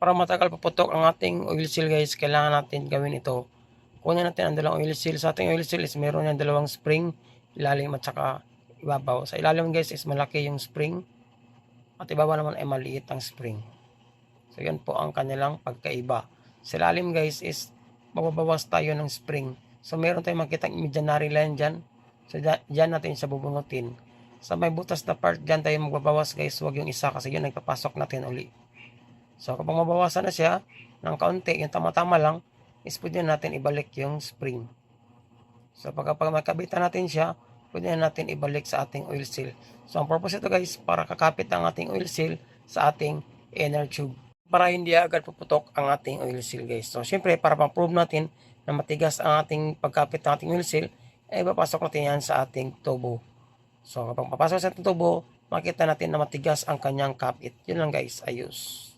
para matagal paputok ang ating oil seal guys, kailangan natin gawin ito. Kunin natin ang dalawang oil seal. Sa ating oil seal is meron yan dalawang spring, ilalim at saka ibabaw. Sa ilalim guys is malaki yung spring at ibabaw naman ay maliit ang spring. So yan po ang kanilang pagkaiba. Sa ilalim guys is mababawas tayo ng spring. So meron tayong makita imaginary line dyan. So dyan natin siya bubunutin. Sa may butas na part dyan tayo magbabawas guys, huwag yung isa kasi yun nagpapasok natin uli. So kapag mabawasan na siya ng kaunti, yung tama-tama lang, is pwede natin ibalik yung spring. So kapag makabitan natin siya, pwede natin ibalik sa ating oil seal. So ang purpose ito guys, para kakapit ang ating oil seal sa ating inner tube. Para hindi agad puputok ang ating oil seal guys. So syempre para ma-prove natin na matigas ang ating pagkapit ng ating oil seal, ay papasok natin yan sa ating tubo. So kapag papasok sa ating tubo, makita natin na matigas ang kanyang kapit. Yun lang guys, ayos.